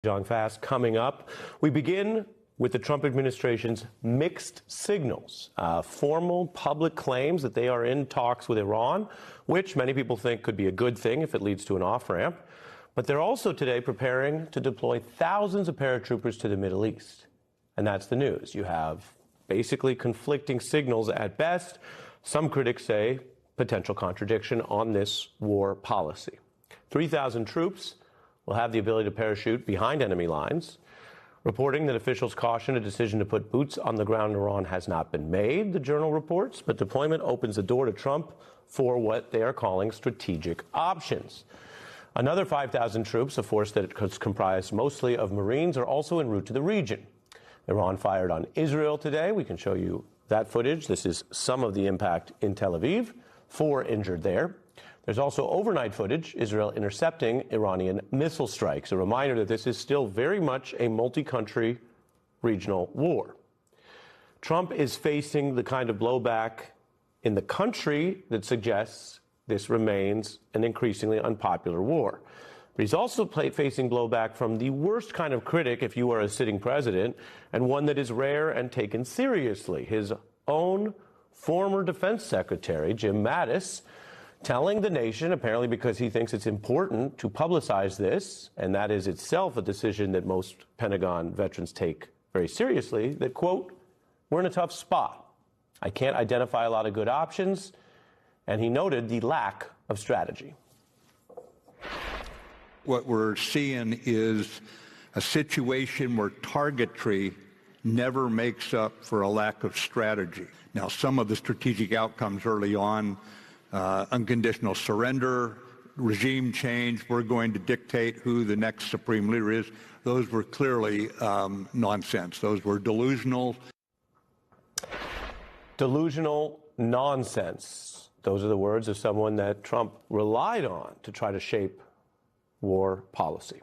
John Fast coming up. We begin with the Trump administration's mixed signals, formal public claims that they are in talks with Iran, which many people think could be a good thing if it leads to an off-ramp. But they're also today preparing to deploy thousands of paratroopers to the Middle East. And that's the news. You have basically conflicting signals at best. Some critics say potential contradiction on this war policy. 3,000 troops will have the ability to parachute behind enemy lines, reporting that officials caution a decision to put boots on the ground in Iran has not been made, the Journal reports, but deployment opens the door to Trump for what they are calling strategic options. Another 5,000 troops, a force that is comprised mostly of Marines, are also en route to the region. Iran fired on Israel today. We can show you that footage. This is some of the impact in Tel Aviv. 4 injured there. There's also overnight footage, Israel intercepting Iranian missile strikes, a reminder that this is still very much a multi-country regional war. Trump is facing the kind of blowback in the country that suggests this remains an increasingly unpopular war. But he's also facing blowback from the worst kind of critic if you are a sitting president, and one that is rare and taken seriously. His own former defense secretary, Jim Mattis, telling the nation, apparently because he thinks it's important to publicize this, and that is itself a decision that most Pentagon veterans take very seriously, that, quote, we're in a tough spot. I can't identify a lot of good options. And he noted the lack of strategy. What we're seeing is a situation where targetry never makes up for a lack of strategy. Now, some of the strategic outcomes early on, unconditional surrender, regime change, we're going to dictate who the next supreme leader is. Those were clearly nonsense. Those were delusional. Delusional nonsense. Those are the words of someone that Trump relied on to try to shape war policy.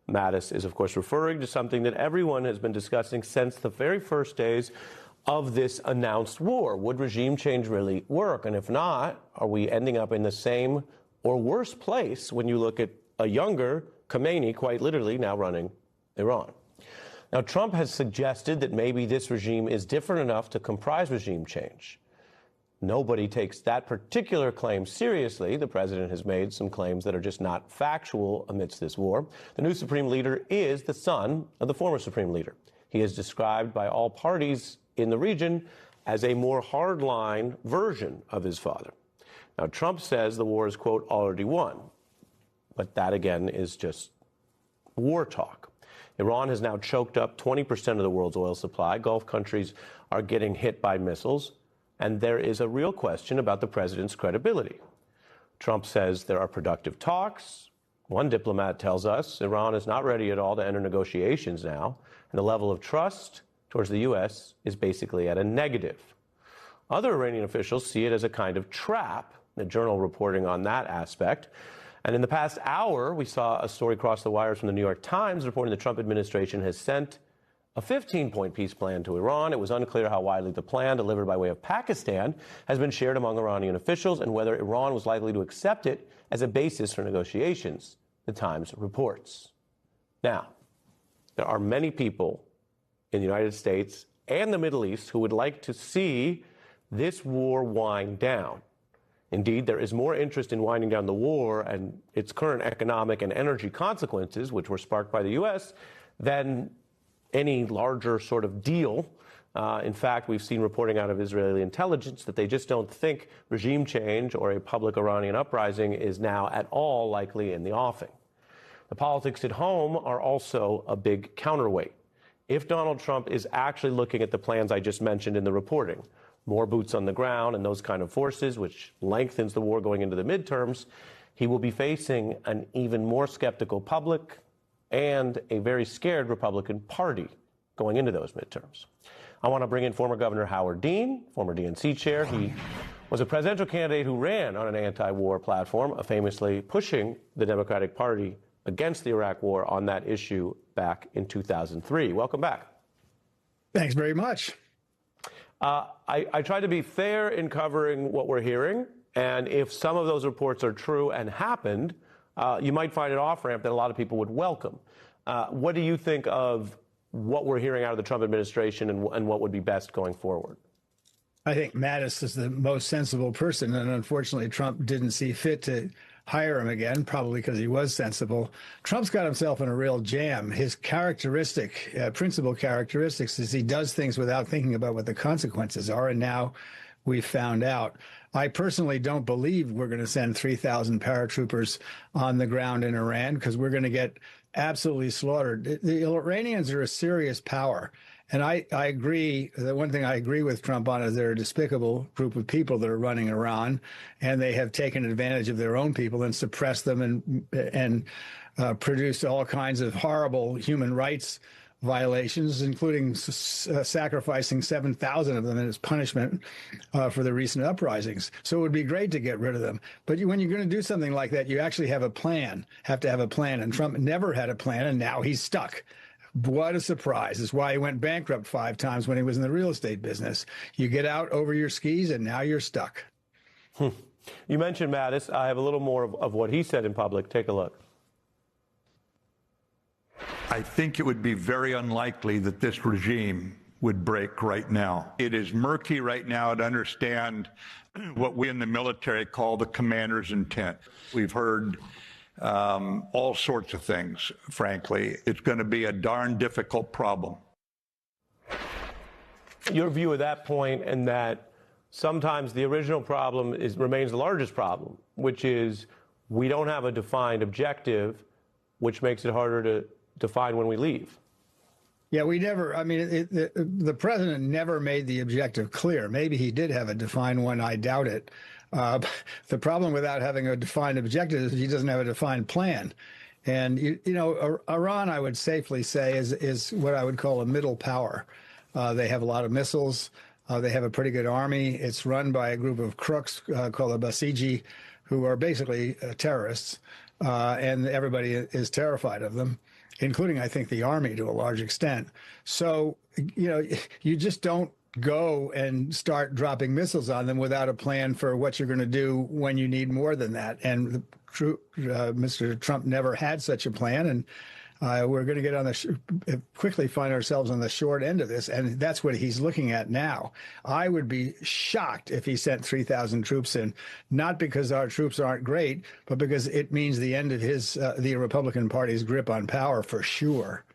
Mattis is, of course, referring to something that everyone has been discussing since the very first days of this announced war. Would regime change really work? And if not, are we ending up in the same or worse place when you look at a younger Khomeini, quite literally, now running Iran? Now, Trump has suggested that maybe this regime is different enough to comprise regime change. Nobody takes that particular claim seriously. The president has made some claims that are just not factual amidst this war. The new supreme leader is the son of the former supreme leader. He is described by all parties in the region as a more hardline version of his father. Now, Trump says the war is, quote, already won. But that, again, is just war talk. Iran has now choked up 20% of the world's oil supply. Gulf countries are getting hit by missiles. And there is a real question about the president's credibility. Trump says there are productive talks. One diplomat tells us Iran is not ready at all to enter negotiations now, and the level of trust towards the U.S. is basically at a negative. Other Iranian officials see it as a kind of trap, the Journal reporting on that aspect. And in the past hour, we saw a story cross the wires from the New York Times reporting the Trump administration has sent a 15-point peace plan to Iran. It was unclear how widely the plan, delivered by way of Pakistan, has been shared among Iranian officials and whether Iran was likely to accept it as a basis for negotiations, the Times reports. Now, there are many people in the United States and the Middle East who would like to see this war wind down. Indeed, there is more interest in winding down the war and its current economic and energy consequences, which were sparked by the U.S., than any larger sort of deal. In fact, we've seen reporting out of Israeli intelligence that they just don't think regime change or a public Iranian uprising is now at all likely in the offing. The politics at home are also a big counterweight. If Donald Trump is actually looking at the plans I just mentioned in the reporting, more boots on the ground and those kind of forces, which lengthens the war going into the midterms, he will be facing an even more skeptical public and a very scared Republican Party going into those midterms. I want to bring in former Governor Howard Dean, former DNC chair. He was a presidential candidate who ran on an anti-war platform, famously pushing the Democratic Party against the Iraq War on that issue back in 2003. Welcome back. Thanks very much. I try to be fair in covering what we're hearing, and if some of those reports are true and happened, you might find an off-ramp that a lot of people would welcome. What do you think of what we're hearing out of the Trump administration and what would be best going forward? I think Mattis is the most sensible person, and unfortunately, Trump didn't see fit to hire him again, probably because he was sensible. Trump's got himself in a real jam. His principal characteristics is he does things without thinking about what the consequences are, and now we've found out. I personally don't believe we're going to send 3,000 paratroopers on the ground in Iran because we're going to get absolutely slaughtered. The Iranians are a serious power. And I agree. The one thing I agree with Trump on is they're a despicable group of people that are running Iran, and they have taken advantage of their own people and suppressed them and produced all kinds of horrible human rights violations, including sacrificing 7,000 of them as punishment for the recent uprisings. So it would be great to get rid of them. But when you're going to do something like that, you actually have to have a plan. And Trump never had a plan, and now he's stuck. What a surprise. That's why he went bankrupt 5 times when he was in the real estate business. You get out over your skis, and now you're stuck. You mentioned Mattis. I have a little more of what he said in public. Take a look. I think it would be very unlikely that this regime would break right now. It is murky right now to understand what we in the military call the commander's intent. We've heard all sorts of things, frankly. It's going to be a darn difficult problem. Your view of that point, and that sometimes the original problem remains the largest problem, which is we don't have a defined objective, which makes it harder to define when we leave. Yeah, we never, I mean, the president never made the objective clear. Maybe he did have a defined one. I doubt it. The problem without having a defined objective is he doesn't have a defined plan. And, Iran, I would safely say, is what I would call a middle power. They have a lot of missiles. They have a pretty good army. It's run by a group of crooks called the Basiji, who are basically terrorists. And everybody is terrified of them, including, I think, the army to a large extent. So, you just don't go and start dropping missiles on them without a plan for what you're going to do when you need more than that. And Mr. Trump never had such a plan. And we're going to get quickly find ourselves on the short end of this. And that's what he's looking at now. I would be shocked if he sent 3,000 troops in, not because our troops aren't great, but because it means the end of the Republican Party's grip on power for sure.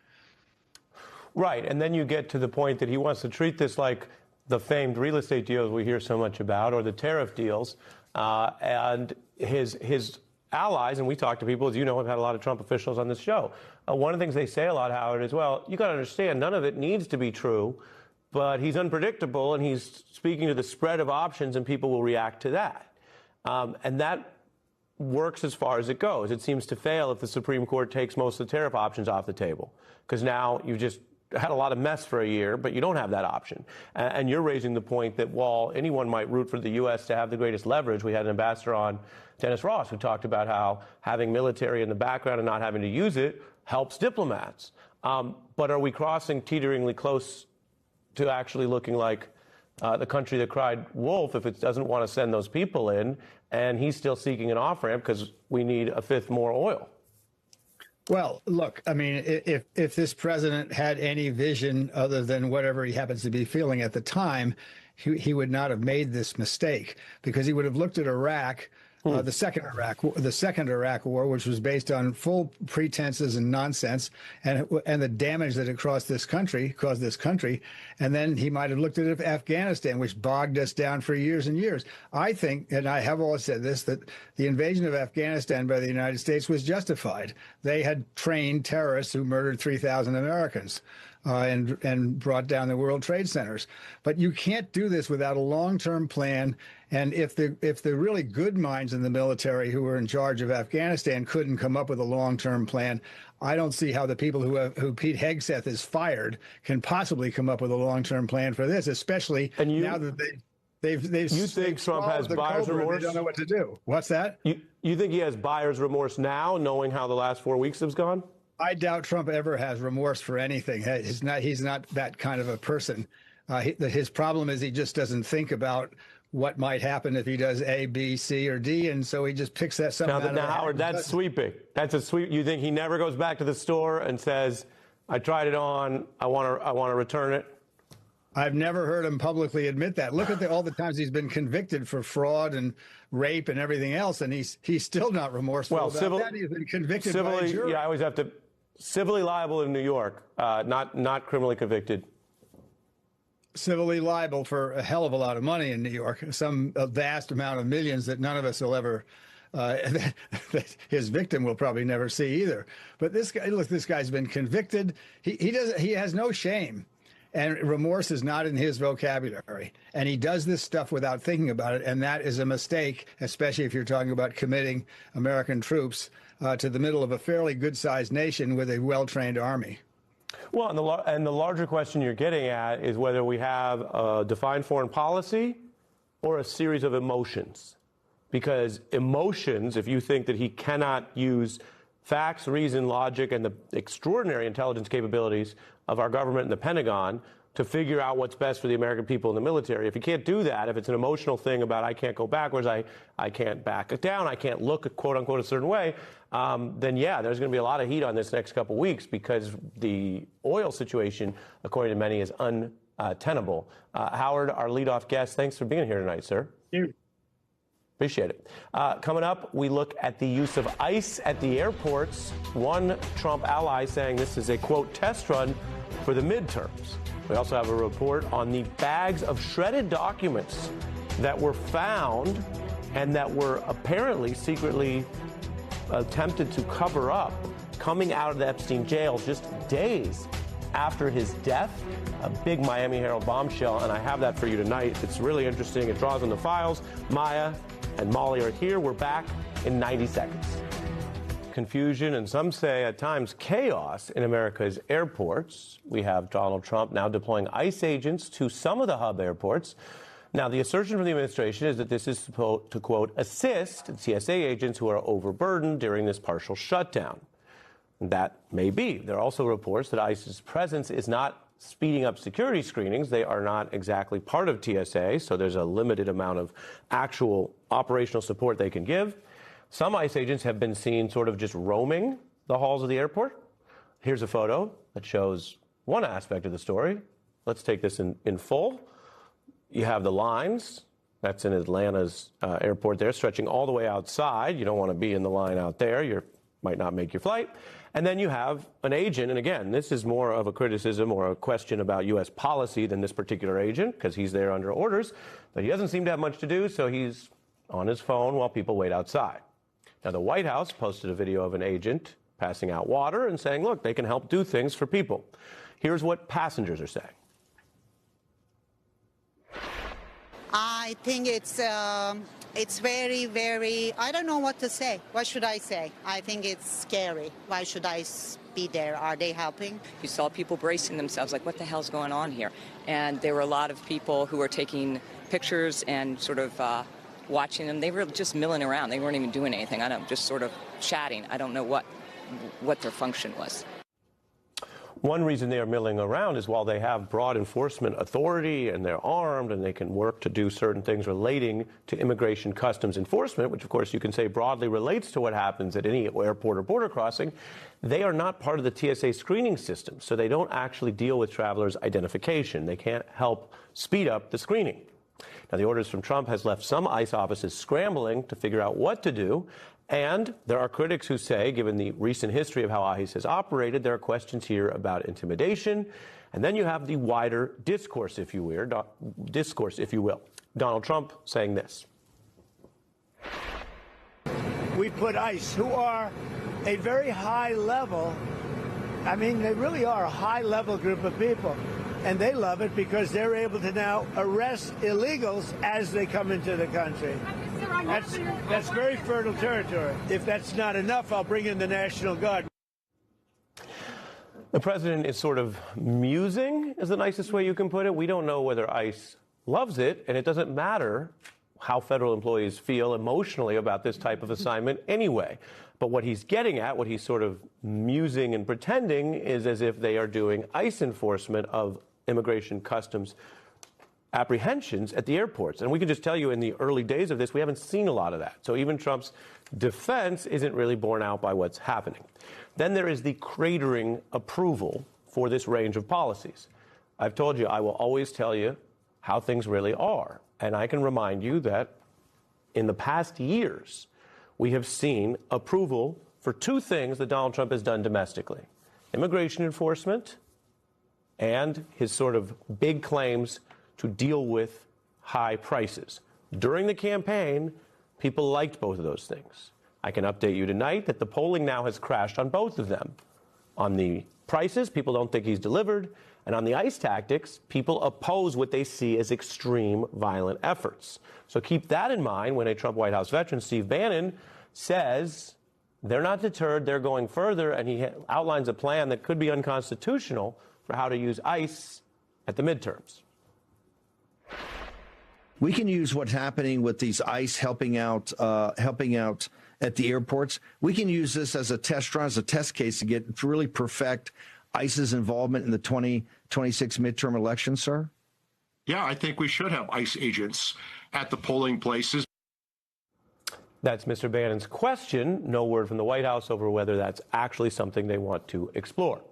Right. And then you get to the point that he wants to treat this like the famed real estate deals we hear so much about, or the tariff deals. And his allies, and we talk to people, as you know, have had a lot of Trump officials on this show. One of the things they say a lot, Howard, is, well, you got to understand, none of it needs to be true, but he's unpredictable, and he's speaking to the spread of options, and people will react to that. And that works as far as it goes. It seems to fail if the Supreme Court takes most of the tariff options off the table, because now you've just had a lot of mess for a year, but you don't have that option. And you're raising the point that while anyone might root for the U.S. to have the greatest leverage, we had an ambassador on, Dennis Ross, who talked about how having military in the background and not having to use it helps diplomats. But are we crossing teeteringly close to actually looking like the country that cried wolf if it doesn't want to send those people in, and he's still seeking an off-ramp because we need a fifth more oil? Well, look, I mean, if this president had any vision other than whatever he happens to be feeling at the time, he would not have made this mistake, because he would have looked at Iraq, the second Iraq War, which was based on full pretenses and nonsense, and the damage that it caused this country, and then he might have looked at Afghanistan, which bogged us down for years and years. I think, and I have always said this, that the invasion of Afghanistan by the United States was justified. They had trained terrorists who murdered 3,000 Americans. And brought down the World Trade Centers. But you can't do this without a long-term plan. And if the really good minds in the military who were in charge of Afghanistan couldn't come up with a long-term plan, I don't see how the people who Pete Hegseth has fired can possibly come up with a long-term plan for this, especially now that they've you think Trump has buyer's remorse? They don't know what to do. What's that? You think he has buyer's remorse now, knowing how the last 4 weeks have gone? I doubt Trump ever has remorse for anything. He's not that kind of a person. His problem is he just doesn't think about what might happen if he does A, B, C, or D, and so he just picks that something out of the hat. Howard, that's sweeping. That's a sweep. You think he never goes back to the store and says, "I tried it on. I want to return it"? I've never heard him publicly admit that. Look at all the times he's been convicted for fraud and rape and everything else, and he's still not remorseful about that. He's been convicted by a jury. Yeah, I always have to civilly liable in New York, not criminally convicted. Civilly liable for a hell of a lot of money in New York, a vast amount of millions that none of us will ever, that his victim will probably never see either. But this guy, look, this guy's been convicted. He has no shame, and remorse is not in his vocabulary. And he does this stuff without thinking about it, and that is a mistake, especially if you're talking about committing American troops to the middle of a fairly good-sized nation with a well-trained army. Well, and the larger question you're getting at is whether we have a defined foreign policy or a series of emotions. Because emotions, if you think that he cannot use facts, reason, logic, and the extraordinary intelligence capabilities of our government and the Pentagon to figure out what's best for the American people in the military, if you can't do that, if it's an emotional thing about I can't go backwards, I can't back down, I can't look, quote unquote, a certain way, then yeah, there's going to be a lot of heat on this next couple weeks because the oil situation, according to many, is untenable. Howard, our leadoff guest, thanks for being here tonight, sir. Thank you. Appreciate it. Coming up, we look at the use of ICE at the airports. One Trump ally saying this is a, quote, test run for the midterms. We also have a report on the bags of shredded documents that were found and that were apparently secretly attempted to cover up coming out of the Epstein jail just days after his death. A big Miami Herald bombshell, and I have that for you tonight. It's really interesting. It draws on the files. Maya and Molly are here. We're back in 90 seconds. Confusion and some say at times chaos in America's airports. We have Donald Trump now deploying ICE agents to some of the hub airports. Now, the assertion from the administration is that this is supposed to, quote, assist TSA agents who are overburdened during this partial shutdown. That may be. There are also reports that ICE's presence is not speeding up security screenings. They are not exactly part of TSA, so there's a limited amount of actual operational support they can give. Some ICE agents have been seen sort of just roaming the halls of the airport. Here's a photo that shows one aspect of the story. Let's take this in full. You have the lines. That's in Atlanta's airport there, stretching all the way outside. You don't want to be in the line out there. You might not make your flight. And then you have an agent, and again, this is more of a criticism or a question about U.S. policy than this particular agent, because he's there under orders, but he doesn't seem to have much to do, so he's on his phone while people wait outside. Now, the White House posted a video of an agent passing out water and saying, look, they can help do things for people. Here's what passengers are saying. I think it's very, very, I don't know what to say. What should I say? I think it's scary. Why should I be there? Are they helping? You saw people bracing themselves, like, what the hell's going on here? And there were a lot of people who were taking pictures and sort of watching them. They were just milling around. They weren't even doing anything. I don't know, just sort of chatting. I don't know what their function was. One reason they are milling around is while they have broad enforcement authority and they're armed and they can work to do certain things relating to immigration customs enforcement, which of course you can say broadly relates to what happens at any airport or border crossing, they are not part of the TSA screening system. So they don't actually deal with travelers' identification. They can't help speed up the screening. Now, the orders from Trump has left some ICE offices scrambling to figure out what to do. And there are critics who say, given the recent history of how ICE has operated, there are questions here about intimidation. And then you have the wider discourse, if you will. Donald Trump saying this. We put ICE, who are a very high level, I mean, they really are a high level group of people. And they love it because they're able to now arrest illegals as they come into the country. That's very fertile territory. If that's not enough, I'll bring in the National Guard. The president is sort of musing, is the nicest way you can put it. We don't know whether ICE loves it, and it doesn't matter how federal employees feel emotionally about this type of assignment anyway. But what he's getting at, what he's sort of musing and pretending, is as if they are doing ICE enforcement of immigration customs apprehensions at the airports. And we can just tell you in the early days of this, we haven't seen a lot of that. So even Trump's defense isn't really borne out by what's happening. Then there is the cratering approval for this range of policies. I've told you, I will always tell you how things really are. And I can remind you that in the past years, we have seen approval for two things that Donald Trump has done domestically: immigration enforcement and his sort of big claims to deal with high prices. During the campaign, people liked both of those things. I can update you tonight that the polling now has crashed on both of them. On the prices, people don't think he's delivered. And on the ICE tactics, people oppose what they see as extreme violent efforts. So keep that in mind when a Trump White House veteran, Steve Bannon, says they're not deterred, they're going further, and he outlines a plan that could be unconstitutional for how to use ICE at the midterms. We can use what's happening with these ICE helping out at the airports. We can use this as a test run, as a test case to really perfect ICE's involvement in the 2026 midterm election, sir? Yeah, I think we should have ICE agents at the polling places. That's Mr. Bannon's question. No word from the White House over whether that's actually something they want to explore.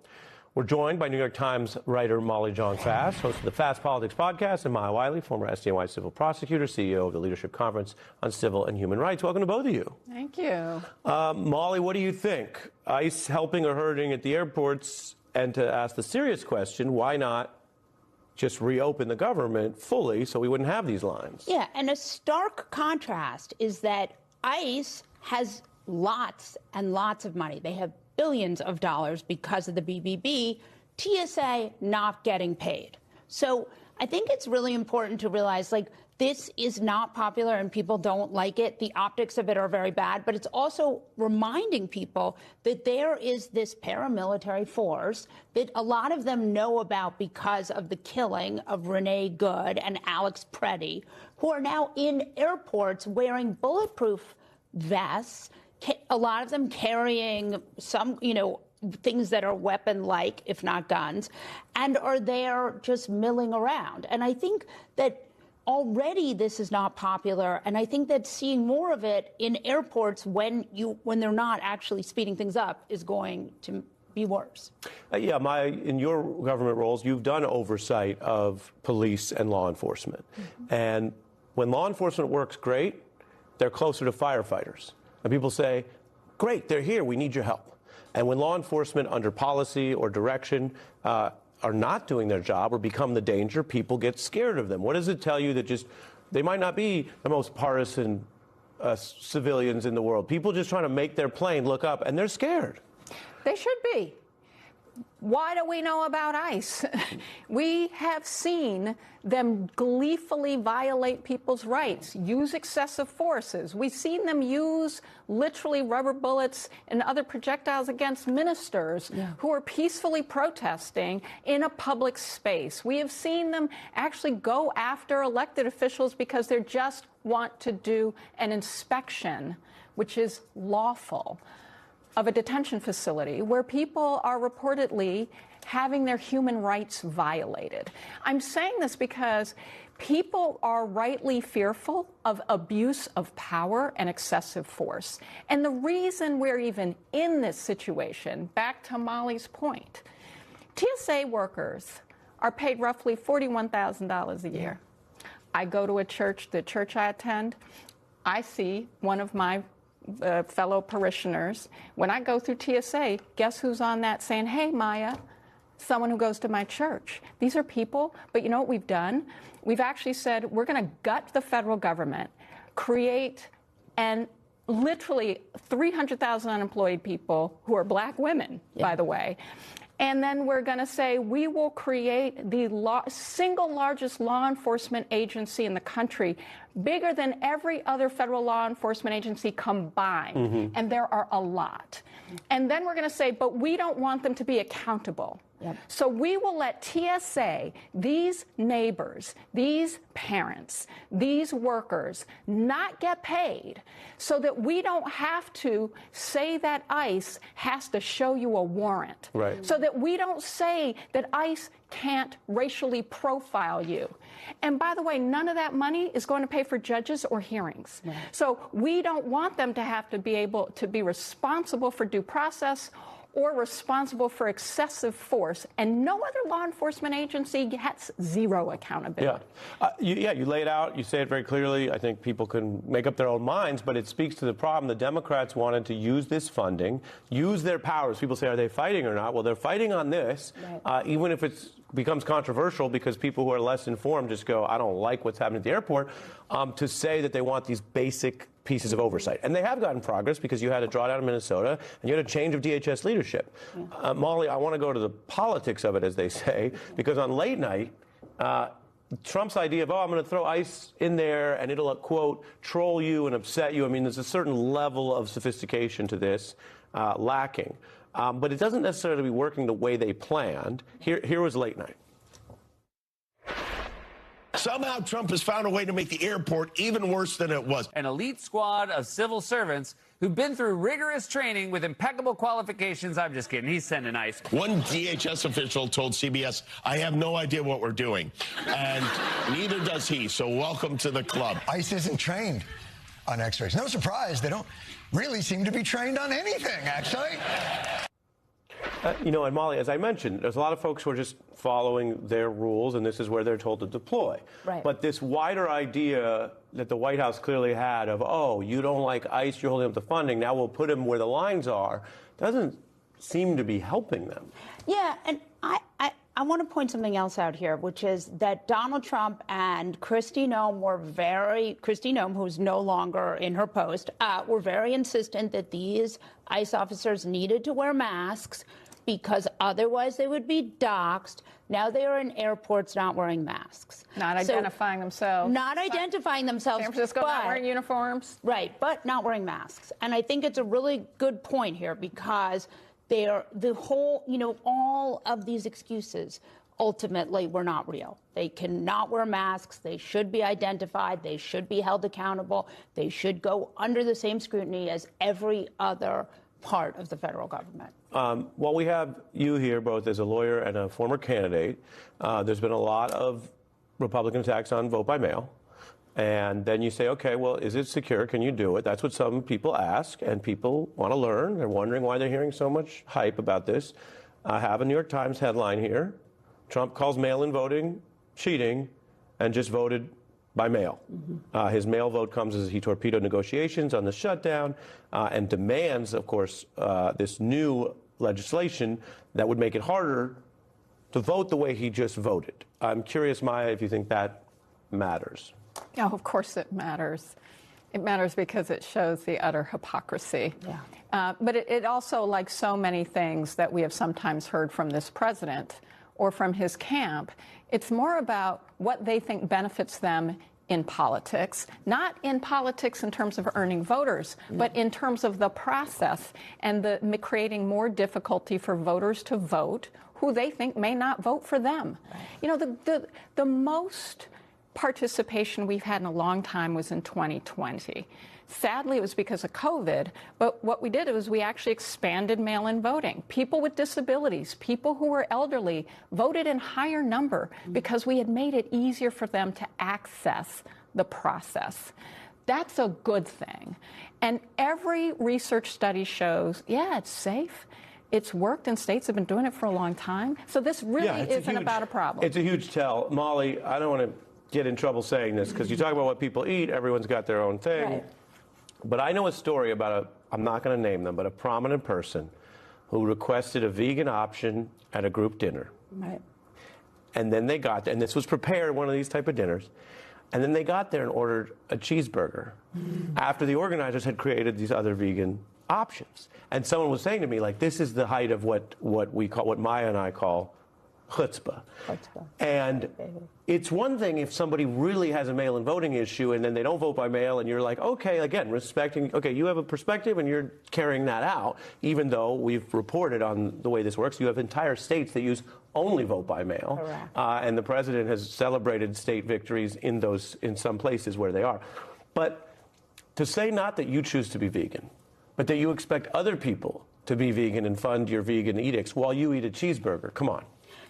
We're joined by New York Times writer Molly Jong-Fast, host of the Fast Politics podcast, and Maya Wiley, former SDNY civil prosecutor, CEO of the Leadership Conference on Civil and Human Rights. Welcome to both of you. Thank you. Molly, what do you think? ICE helping or hurting at the airports? And to ask the serious question, why not just reopen the government fully so we wouldn't have these lines? Yeah, and a stark contrast is that ICE has lots and lots of money. They have billions of dollars because of the BBB, TSA not getting paid. So I think it's really important to realize, like, this is not popular and people don't like it. The optics of it are very bad, but it's also reminding people that there is this paramilitary force that a lot of them know about because of the killing of Renee Good and Alex Preddy, who are now in airports wearing bulletproof vests, a lot of them carrying some, things that are weapon-like, if not guns, and are there just milling around. And I think that already this is not popular, and I think that seeing more of it in airports when they're not actually speeding things up is going to be worse. In your government roles, you've done oversight of police and law enforcement. Mm-hmm. And when law enforcement works great, they're closer to firefighters. And people say, great, they're here, we need your help. And when law enforcement under policy or direction are not doing their job or become the danger, people get scared of them. What does it tell you that just they might not be the most partisan civilians in the world? People just trying to make their plane look up, and they're scared. They should be. Why do we know about ICE? We have seen them gleefully violate people's rights, use excessive forces. We've seen them use literally rubber bullets and other projectiles against ministers who are peacefully protesting in a public space. We have seen them actually go after elected officials because they just want to do an inspection, which is lawful, of a detention facility where people are reportedly having their human rights violated. I'm saying this because people are rightly fearful of abuse of power and excessive force. And the reason we're even in this situation, back to Molly's point, TSA workers are paid roughly $41,000 a year. I go to a church, the church I attend, I see one of my fellow parishioners. When I go through TSA, guess who's on that saying, hey, Maya, someone who goes to my church. These are people, but you know what we've done? We've actually said we're going to gut the federal government, create and literally 300,000 unemployed people who are black women, by the way. And then we're going to say we will create the single largest law enforcement agency in the country, bigger than every other federal law enforcement agency combined. And there are a lot. And then we're going to say, but we don't want them to be accountable. Yep. So we will let TSA, these neighbors, these parents, these workers not get paid so that we don't have to say that ICE has to show you a warrant. Right. So that we don't say that ICE can't racially profile you. And by the way, none of that money is going to pay for judges or hearings. Right. So we don't want them to have to be able to be responsible for due process or responsible for excessive force, and no other law enforcement agency gets zero accountability. You lay it out, you say it very clearly. I think people can make up their own minds, but it speaks to the problem. The Democrats wanted to use this funding, use their powers. People say, are they fighting or not? Well, they're fighting on this, even if it becomes controversial because people who are less informed just go, I don't like what's happening at the airport, to say that they want these basic pieces of oversight. And they have gotten progress because you had a drawdown in Minnesota and you had a change of DHS leadership. Molly, I want to go to the politics of it, as they say, because on late night, Trump's idea of, I'm going to throw ICE in there and it'll, quote, troll you and upset you. I mean, there's a certain level of sophistication to this lacking. But it doesn't necessarily be working the way they planned. Here was late night. Somehow Trump has found a way to make the airport even worse than it was. An elite squad of civil servants who've been through rigorous training with impeccable qualifications. I'm just kidding. He's sending ICE. One DHS official told CBS, I have no idea what we're doing. And neither does he. So welcome to the club. ICE isn't trained on x-rays. No surprise. They don't really seem to be trained on anything, actually. And Molly, as I mentioned, there's a lot of folks who are just following their rules, and this is where they're told to deploy. Right. But this wider idea that the White House clearly had of, you don't like ICE, you're holding up the funding, now we'll put them where the lines are, doesn't seem to be helping them. Yeah, and I want to point something else out here, which is that Donald Trump and Kristi Noem, who's no longer in her post, were very insistent that these ICE officers needed to wear masks because otherwise they would be doxxed. Now they are in airports not wearing masks. Not identifying themselves. Not identifying themselves. San Francisco not wearing uniforms. Right, but not wearing masks. And I think it's a really good point here because all of these excuses ultimately were not real. They cannot wear masks. They should be identified. They should be held accountable. They should go under the same scrutiny as every other part of the federal government. While we have you here both as a lawyer and a former candidate, there's been a lot of Republican attacks on vote by mail. And then you say, okay, well, is it secure? Can you do it? That's what some people ask, and people want to learn. They're wondering why they're hearing so much hype about this. I have a New York Times headline here. Trump calls mail-in voting cheating and just voted by mail. His mail vote comes as he torpedoed negotiations on the shutdown and demands, of course, this new legislation that would make it harder to vote the way he just voted. I'm curious, Maya, if you think that matters. Oh, of course it matters. It matters because it shows the utter hypocrisy. Yeah. But it also, like so many things that we have sometimes heard from this president or from his camp, it's more about what they think benefits them in politics, not in politics in terms of earning voters, but in terms of the process and creating more difficulty for voters to vote who they think may not vote for them. Right. The most participation we've had in a long time was in 2020. Sadly, it was because of COVID, but what we did was we actually expanded mail-in voting. People with disabilities, people who were elderly voted in higher number because we had made it easier for them to access the process. That's a good thing. And every research study shows, it's safe. It's worked, and states have been doing it for a long time. So this really isn't about a problem. It's a huge tell. Molly, I don't want to get in trouble saying this because you talk about what people eat, everyone's got their own thing. Right. But I know a story about I'm not going to name them, but a prominent person who requested a vegan option at a group dinner. Right. And then they got there, and this was prepared, one of these type of dinners, and then they got there and ordered a cheeseburger after the organizers had created these other vegan options. And someone was saying to me, like, this is the height of what Maya and I call chutzpah. And it's one thing if somebody really has a mail-in voting issue and then they don't vote by mail and you're like, okay, again, respecting, okay, you have a perspective and you're carrying that out, even though we've reported on the way this works. You have entire states that use only vote by mail. And the president has celebrated state victories in some places where they are. But to say not that you choose to be vegan, but that you expect other people to be vegan and fund your vegan edicts while you eat a cheeseburger, come on.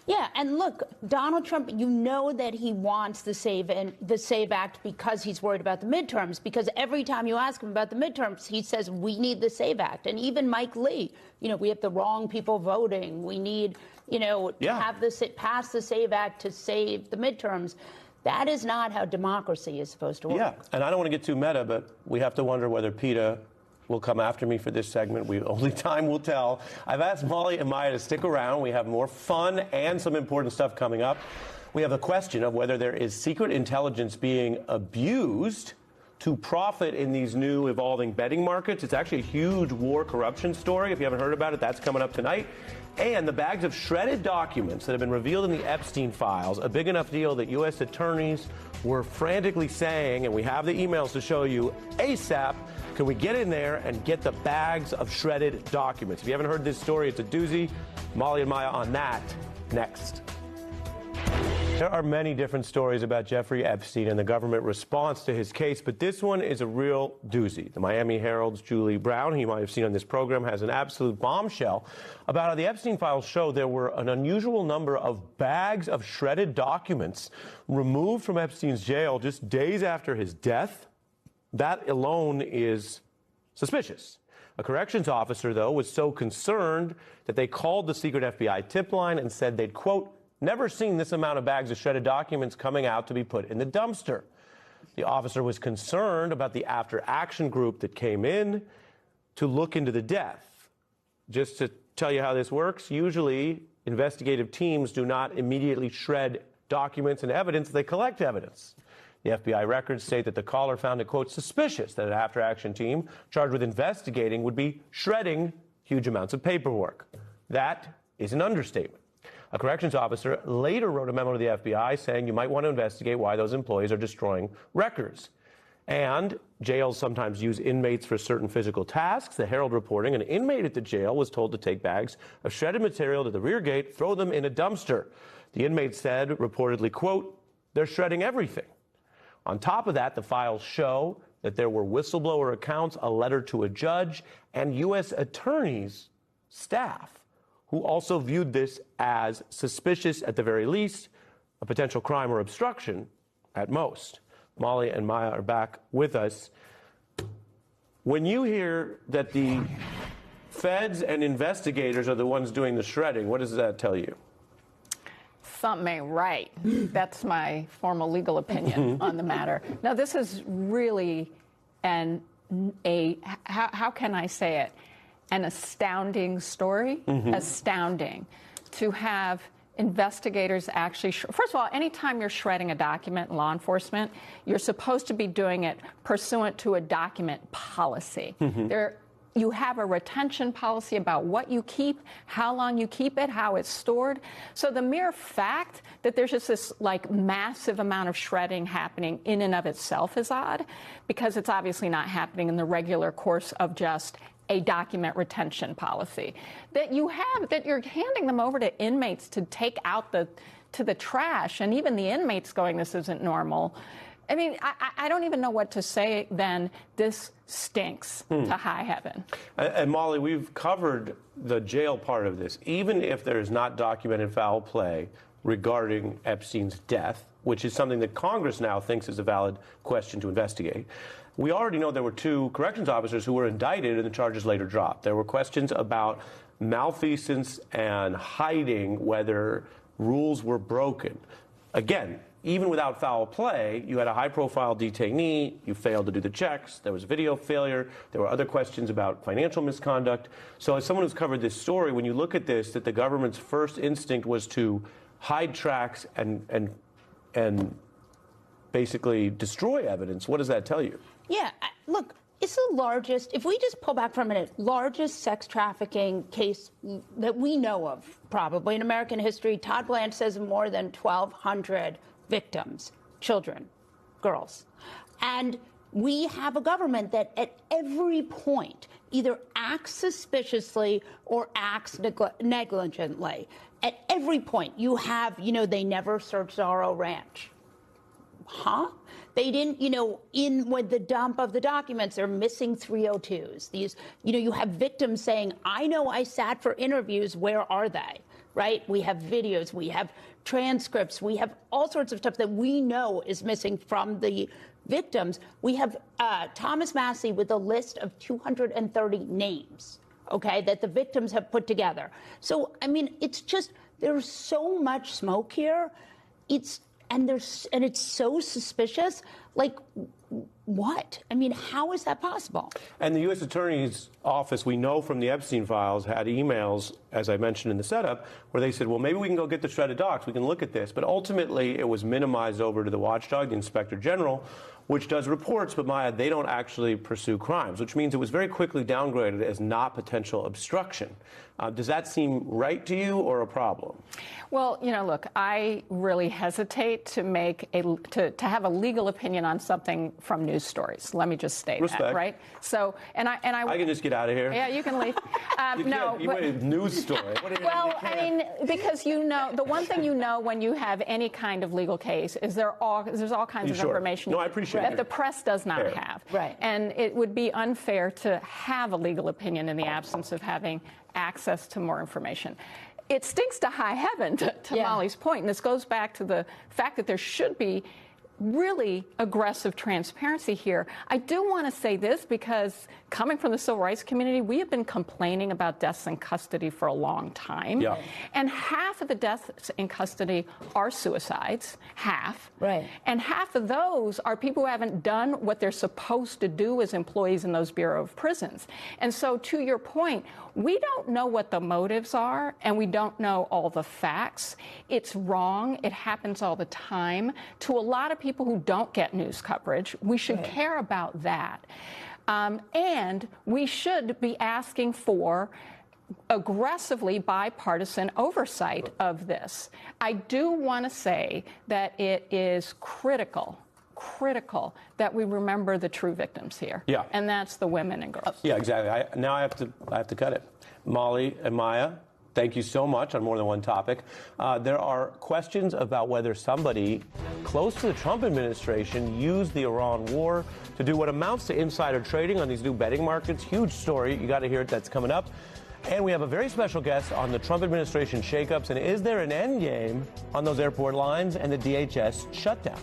Yeah, and look, Donald Trump, you know that he wants the SAVE Act because he's worried about the midterms, because every time you ask him about the midterms, he says, we need the SAVE Act. And even Mike Lee, we have the wrong people voting. We need, to have pass the SAVE Act to save the midterms. That is not how democracy is supposed to work. Yeah, and I don't want to get too meta, but we have to wonder whether PETA will come after me for this segment. Only time will tell. I've asked Molly and Maya to stick around. We have more fun and some important stuff coming up. We have a question of whether there is secret intelligence being abused to profit in these new evolving betting markets. It's actually a huge war corruption story. If you haven't heard about it, that's coming up tonight. And the bags of shredded documents that have been revealed in the Epstein files, a big enough deal that U.S. attorneys were frantically saying, and we have the emails to show you ASAP, can we get in there and get the bags of shredded documents? If you haven't heard this story, it's a doozy. Molly and Maya on that next. There are many different stories about Jeffrey Epstein and the government response to his case, but this one is a real doozy. The Miami Herald's Julie Brown, who you might have seen on this program, has an absolute bombshell about how the Epstein files show there were an unusual number of bags of shredded documents removed from Epstein's jail just days after his death. That alone is suspicious. A corrections officer, though, was so concerned that they called the secret FBI tip line and said they'd, quote, never seen this amount of bags of shredded documents coming out to be put in the dumpster. The officer was concerned about the after-action group that came in to look into the death. Just to tell you how this works, usually investigative teams do not immediately shred documents and evidence, they collect evidence. The FBI records state that the caller found it, quote, suspicious that an after-action team charged with investigating would be shredding huge amounts of paperwork. That is an understatement. A corrections officer later wrote a memo to the FBI saying you might want to investigate why those employees are destroying records. And jails sometimes use inmates for certain physical tasks. The Herald reporting an inmate at the jail was told to take bags of shredded material to the rear gate, throw them in a dumpster. The inmate said, reportedly, quote, they're shredding everything. On top of that, the files show that there were whistleblower accounts, a letter to a judge, and U.S. attorneys' staff who also viewed this as suspicious at the very least, a potential crime or obstruction at most. Molly and Maya are back with us. When you hear that the feds and investigators are the ones doing the shredding, what does that tell you? Something ain't right. That's my formal legal opinion on the matter. Now, this is really how can I say it? An astounding story. Astounding to have investigators actually, first of all, anytime you're shredding a document in law enforcement, you're supposed to be doing it pursuant to a document policy. You have a retention policy about what you keep, how long you keep it, how it's stored. So the mere fact that there's just this massive amount of shredding happening in and of itself is odd, because it's obviously not happening in the regular course of just a document retention policy. That you're handing them over to inmates to take out to the trash, and even the inmates going, this isn't normal. I mean, I don't even know what to say then. This stinks to high heaven. And Molly, we've covered the jail part of this. Even if there is not documented foul play regarding Epstein's death, which is something that Congress now thinks is a valid question to investigate, we already know there were 2 corrections officers who were indicted and the charges later dropped. There were questions about malfeasance and hiding whether rules were broken. Again, even without foul play, you had a high-profile detainee, you failed to do the checks, there was video failure, there were other questions about financial misconduct. So as someone who's covered this story, when you look at this, that the government's first instinct was to hide tracks and basically destroy evidence, what does that tell you? Yeah, look, it's the largest, if we just pull back for a minute, largest sex trafficking case that we know of, probably in American history. Todd Blanche says more than 1,200 victims, children, girls. And we have a government that at every point either acts suspiciously or acts negligently. At every point you have, they never searched Zorro Ranch. Huh? They didn't, in with the dump of the documents, they're missing 302s. These, you have victims saying, I know I sat for interviews, where are they? Right? We have videos, we have transcripts, we have all sorts of stuff that we know is missing from the victims. We have Thomas Massey with a list of 230 names, okay, that the victims have put together. So, it's just, there's so much smoke here. It's so suspicious. Like, what? How is that possible? And the U.S. Attorney's Office, we know from the Epstein files, had emails, as I mentioned in the setup, where they said, well, maybe we can go get the shredded docs. We can look at this. But ultimately, it was minimized over to the watchdog, the Inspector General, which does reports, but Maya, they don't actually pursue crimes, which means it was very quickly downgraded as not potential obstruction. Does that seem right to you or a problem? Well, look, I really hesitate to to have a legal opinion on something from news stories. Let me just state that, right? So, I can just get out of here. Yeah, you can leave. News story. Well, because the one thing when you have any kind of legal case is there's all kinds of information. No, I appreciate that the press does not have. Right. And it would be unfair to have a legal opinion in the absence of having access to more information. It stinks to high heaven, to Molly's point, and this goes back to the fact that there should be really aggressive transparency here. I do want to say this because coming from the civil rights community, we have been complaining about deaths in custody for a long time. Yeah. And half of the deaths in custody are suicides, half. Right. And half of those are people who haven't done what they're supposed to do as employees in those Bureau of Prisons. And so to your point, we don't know what the motives are, and we don't know all the facts. It's wrong. It happens all the time. To a lot of people who don't get news coverage, we should care about that. And we should be asking for aggressively bipartisan oversight of this. I do want to say that it is critical that we remember the true victims here. Yeah. And that's the women and girls. Yeah, exactly. Now I have to cut it. Molly and Maya, thank you so much on more than one topic. There are questions about whether somebody close to the Trump administration used the Iran war to do what amounts to insider trading on these new betting markets. Huge story. You got to hear it. That's coming up. And we have a very special guest on the Trump administration shakeups. And is there an end game on those airport lines and the DHS shutdown?